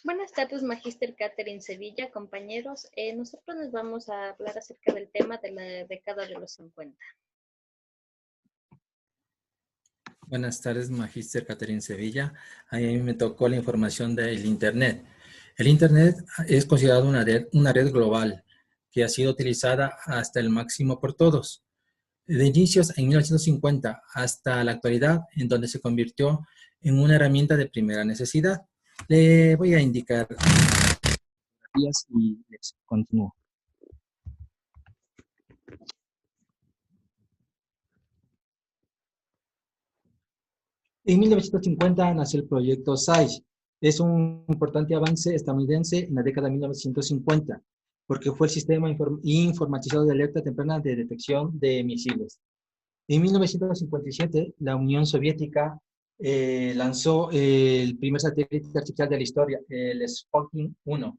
Buenas tardes, Magíster Catherine Sevilla, compañeros. Nosotros les vamos a hablar acerca del tema de la década de los 50. Buenas tardes, Magíster Catherine Sevilla. A mí me tocó la información del Internet. El Internet es considerado una red global que ha sido utilizada hasta el máximo por todos. De inicios en 1950 hasta la actualidad, en donde se convirtió en una herramienta de primera necesidad. Le voy a indicar y les continúo. En 1950 nació el proyecto SAI. Es un importante avance estadounidense en la década de 1950, porque fue el sistema informatizado de alerta temprana de detección de misiles. En 1957, la Unión Soviética lanzó el primer satélite artificial de la historia, el Sputnik 1.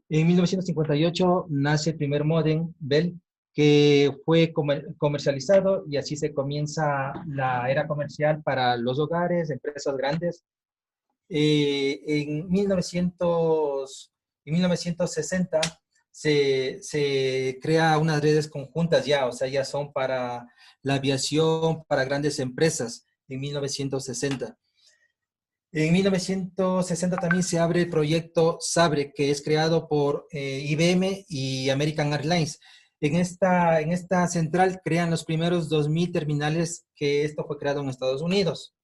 En 1958 nace el primer módem Bell, que fue comercializado, y así se comienza la era comercial para los hogares, empresas grandes. En 1960 se crea unas redes conjuntas ya, o sea, ya son para la aviación, para grandes empresas, en 1960. En 1960 también se abre el proyecto Sabre, que es creado por IBM y American Airlines. En esta central crean los primeros 2000 terminales, que esto fue creado en Estados Unidos.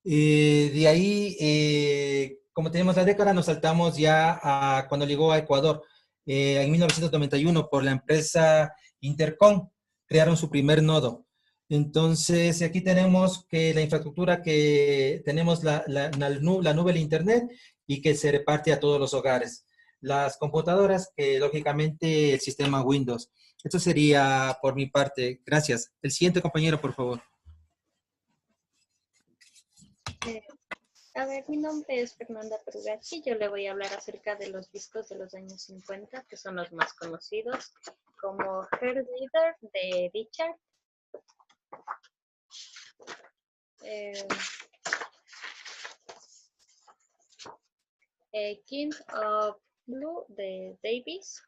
De ahí, como tenemos la década, nos saltamos ya a cuando llegó a Ecuador. En 1991, por la empresa Intercom, crearon su primer nodo. Entonces, aquí tenemos que la infraestructura que tenemos, la nube de Internet, y que se reparte a todos los hogares. Las computadoras, que lógicamente el sistema Windows. Esto sería por mi parte. Gracias. El siguiente compañero, por favor. Mi nombre es Fernanda Perugacci. Yo le voy a hablar acerca de los discos de los años 50, que son los más conocidos, como Heart Leader de Richard, King of Blue de Davis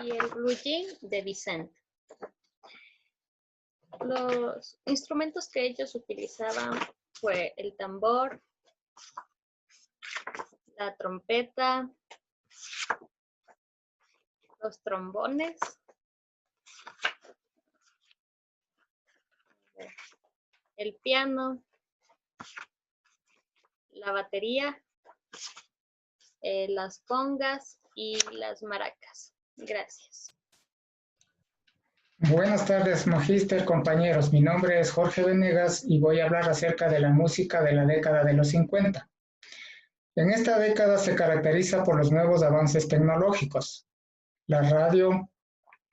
y el Blue Jean de Vicente. Los instrumentos que ellos utilizaban fue el tambor, la trompeta, los trombones, el piano, la batería, las congas y las maracas. Gracias. Buenas tardes, magíster, compañeros. Mi nombre es Jorge Venegas y voy a hablar acerca de la música de la década de los 50. En esta década se caracteriza por los nuevos avances tecnológicos. La radio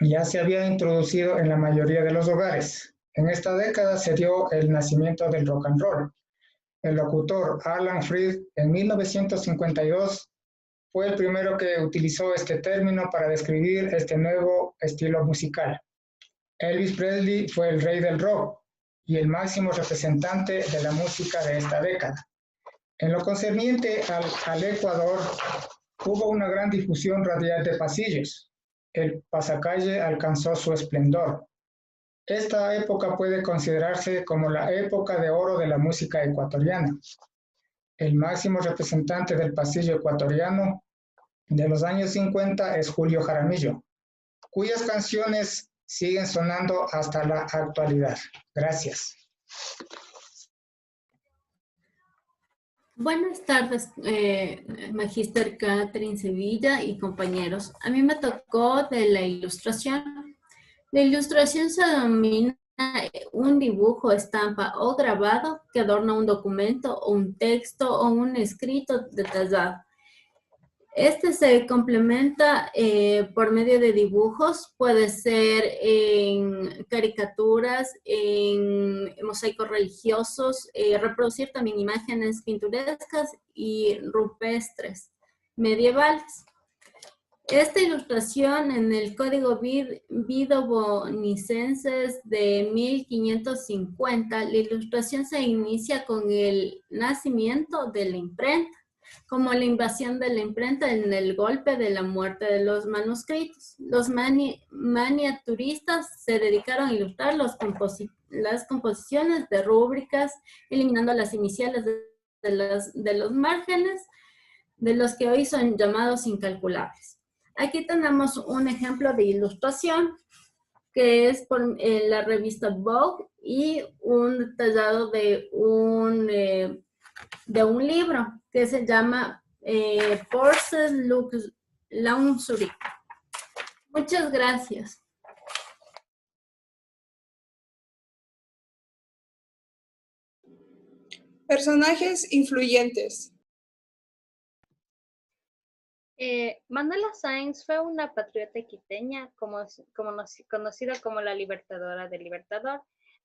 ya se había introducido en la mayoría de los hogares. En esta década se dio el nacimiento del rock and roll. El locutor Alan Freed en 1952 fue el primero que utilizó este término para describir este nuevo estilo musical. Elvis Presley fue el rey del rock y el máximo representante de la música de esta década. En lo concerniente al Ecuador, hubo una gran difusión radial de pasillos. El pasacalle alcanzó su esplendor. Esta época puede considerarse como la época de oro de la música ecuatoriana. El máximo representante del pasillo ecuatoriano de los años 50 es Julio Jaramillo, cuyas canciones siguen sonando hasta la actualidad. Gracias. Buenas tardes, magíster Catherine Sevilla y compañeros. A mí me tocó de la ilustración. La ilustración se denomina un dibujo, estampa o grabado que adorna un documento o un texto o un escrito detallado. Este se complementa por medio de dibujos, puede ser en caricaturas, en mosaicos religiosos, reproducir también imágenes pintorescas y rupestres medievales. Esta ilustración en el Código Vito-Bonicenses de 1550, la ilustración se inicia con el nacimiento de la imprenta, como la invasión de la imprenta en el golpe de la muerte de los manuscritos. Los miniaturistas se dedicaron a ilustrar las composiciones de rúbricas, eliminando las iniciales de los márgenes, de los que hoy son llamados incalculables. Aquí tenemos un ejemplo de ilustración que es por la revista Vogue y un detallado de un libro que se llama Forces Luxury. Muchas gracias. Personajes influyentes. Manuela Sáenz fue una patriota quiteña conocida como la Libertadora del Libertador.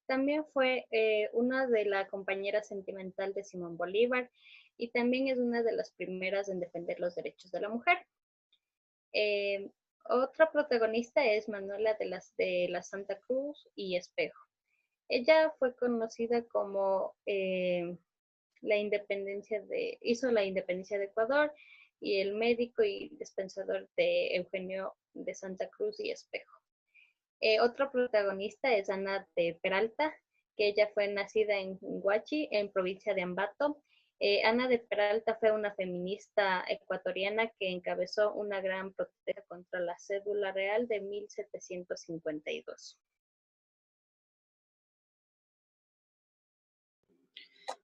También fue una de las compañeras sentimental de Simón Bolívar y también es una de las primeras en defender los derechos de la mujer. Otra protagonista es Manuela de la Santa Cruz y Espejo. Ella fue conocida como hizo la independencia de Ecuador y el médico y dispensador de Eugenio de Santa Cruz y Espejo. Otra protagonista es Ana de Peralta, que ella fue nacida en Huachi, en provincia de Ambato. Ana de Peralta fue una feminista ecuatoriana que encabezó una gran protesta contra la cédula real de 1752.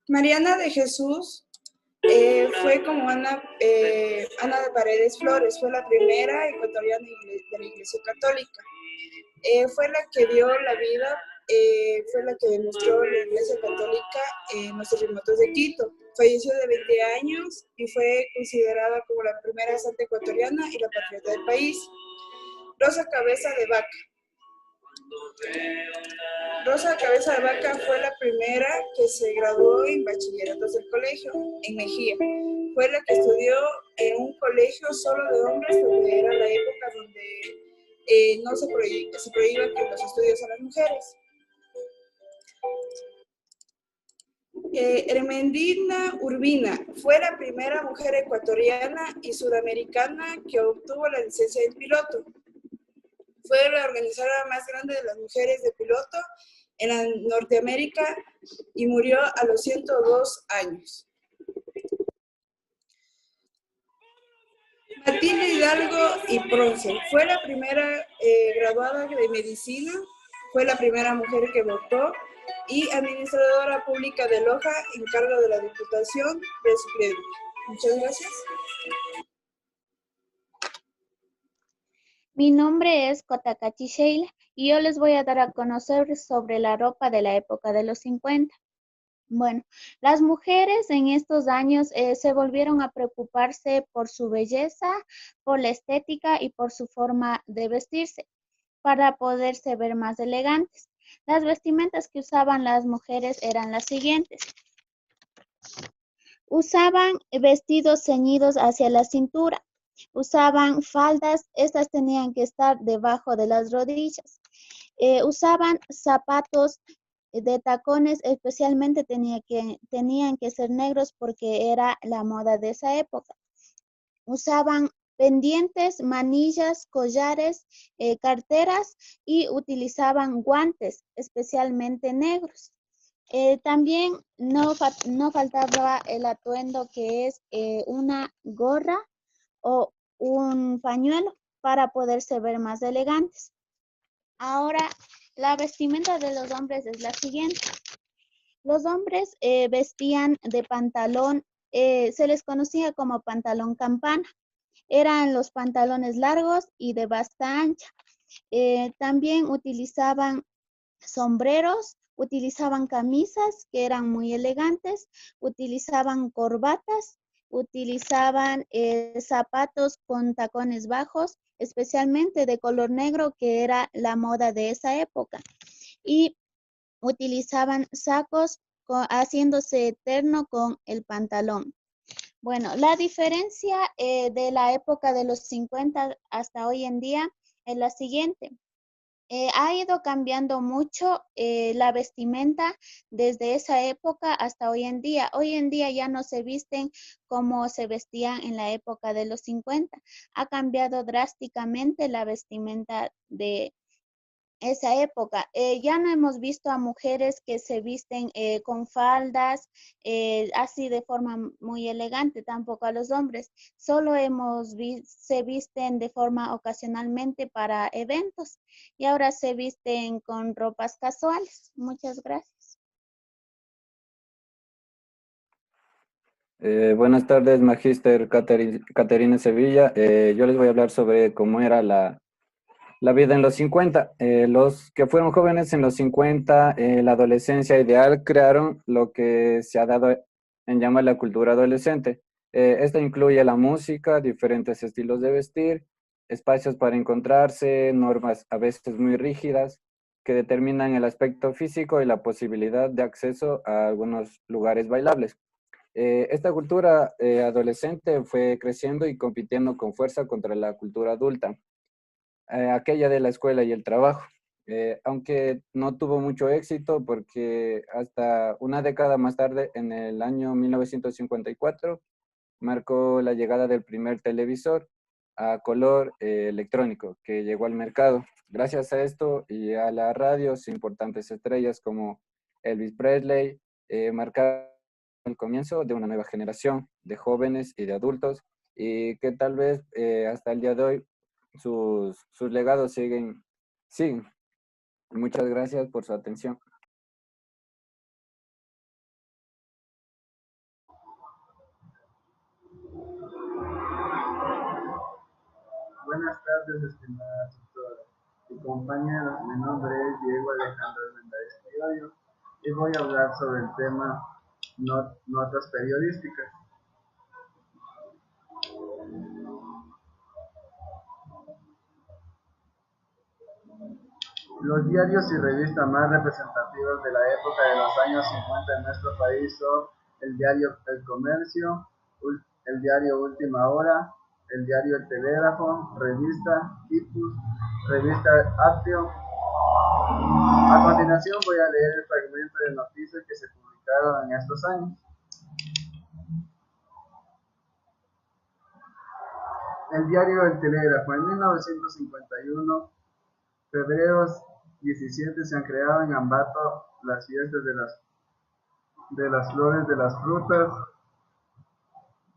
Mariana de Jesús fue como Ana de Paredes Flores, fue la primera ecuatoriana de la Iglesia Católica. Fue la que dio la vida, fue la que demostró la Iglesia Católica en los terremotos de Quito. Falleció de 20 años y fue considerada como la primera santa ecuatoriana y la patriota del país. Rosa Cabeza de Vaca. Rosa Cabeza de Vaca fue la primera que se graduó en bachilleratos del colegio, en Mejía. Fue la que estudió en un colegio solo de hombres, porque era la época donde no se prohíbe que los estudios a las mujeres. Hermendina Urbina fue la primera mujer ecuatoriana y sudamericana que obtuvo la licencia de piloto. Fue la organizadora más grande de las mujeres de piloto en Norteamérica y murió a los 102 años. Matilde Hidalgo y Ponce fue la primera graduada de medicina, fue la primera mujer que votó y administradora pública de Loja en cargo de la Diputación de Sucre. Muchas gracias. Mi nombre es Kotakachi Sheila y yo les voy a dar a conocer sobre la ropa de la época de los 50. Bueno, las mujeres en estos años se volvieron a preocuparse por su belleza, por la estética y por su forma de vestirse para poderse ver más elegantes. Las vestimentas que usaban las mujeres eran las siguientes. Usaban vestidos ceñidos hacia la cintura. Usaban faldas, estas tenían que estar debajo de las rodillas. Usaban zapatos de tacones, especialmente tenían que ser negros porque era la moda de esa época. Usaban pendientes, manillas, collares, carteras y utilizaban guantes, especialmente negros. También no faltaba el atuendo que es una gorra o un pañuelo para poderse ver más elegantes. Ahora, la vestimenta de los hombres es la siguiente. Los hombres vestían de pantalón, se les conocía como pantalón campana. Eran los pantalones largos y de basta ancha. También utilizaban sombreros, utilizaban camisas que eran muy elegantes, utilizaban corbatas, utilizaban zapatos con tacones bajos, especialmente de color negro, que era la moda de esa época. Y utilizaban sacos haciéndose terno con el pantalón. Bueno, la diferencia de la época de los 50 hasta hoy en día es la siguiente. Ha ido cambiando mucho la vestimenta desde esa época hasta hoy en día. Hoy en día ya no se visten como se vestían en la época de los 50. Ha cambiado drásticamente la vestimenta de esa época. Ya no hemos visto a mujeres que se visten con faldas, así de forma muy elegante, tampoco a los hombres. Solo se visten de forma ocasionalmente para eventos y ahora se visten con ropas casuales. Muchas gracias. Buenas tardes, Magíster Caterina Sevilla. Yo les voy a hablar sobre cómo era la vida en los 50. Los que fueron jóvenes en los 50, la adolescencia ideal, crearon lo que se ha dado en llamar la cultura adolescente. Esta incluye la música, diferentes estilos de vestir, espacios para encontrarse, normas a veces muy rígidas que determinan el aspecto físico y la posibilidad de acceso a algunos lugares bailables. Esta cultura adolescente fue creciendo y compitiendo con fuerza contra la cultura adulta, aquella de la escuela y el trabajo, aunque no tuvo mucho éxito porque hasta una década más tarde, en el año 1954, marcó la llegada del primer televisor a color electrónico que llegó al mercado. Gracias a esto y a las radios, importantes estrellas como Elvis Presley marcaron el comienzo de una nueva generación de jóvenes y de adultos y que tal vez hasta el día de hoy sus legados siguen. Muchas gracias por su atención. Buenas tardes, estimada tutora y compañeros. Mi nombre es Diego Alejandro Hernández Criollo y voy a hablar sobre el tema notas periodísticas. Los diarios y revistas más representativos de la época de los años 50 en nuestro país son el diario El Comercio, el diario Última Hora, el diario El Telégrafo, revista Hipus, revista Actio. A continuación voy a leer el fragmento de noticias que se publicaron en estos años. El diario El Telégrafo. En 1951, febrero 17, se han creado en Ambato las fiestas de las flores de las frutas.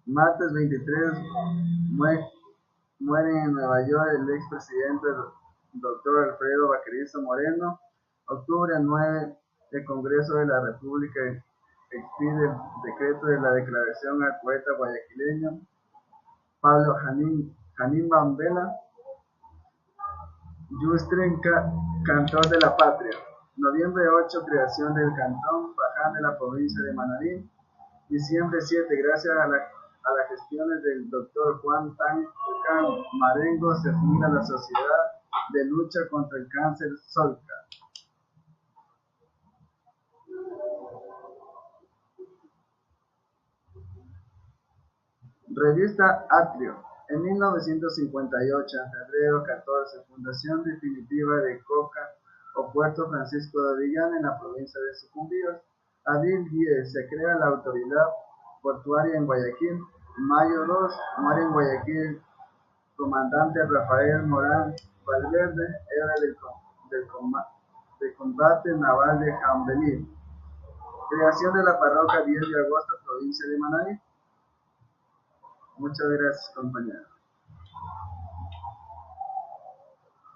Martes 23, muere en Nueva York el expresidente Dr. Alfredo Baquerizo Moreno. Octubre 9, el Congreso de la República expide el decreto de la declaración al poeta guayaquileño Pablo Janín Bambela Yustren, cantor de la patria. Noviembre 8, creación del Cantón Paján de la provincia de Manabí. Diciembre 7, gracias a las gestiones del doctor Juan Tan Marengo, se funda la Sociedad de Lucha contra el Cáncer Solca. Revista Atrio. En 1958, en febrero 14, fundación definitiva de Coca o Puerto Francisco de Orellana en la provincia de Sucumbíos. Abril 10, se crea la autoridad portuaria en Guayaquil. Mayo 2, muere en Guayaquil comandante Rafael Morán Valverde, era del combate naval de Jambelí. Creación de la parroquia 10 de agosto, provincia de Manabí. Muchas gracias, compañeros.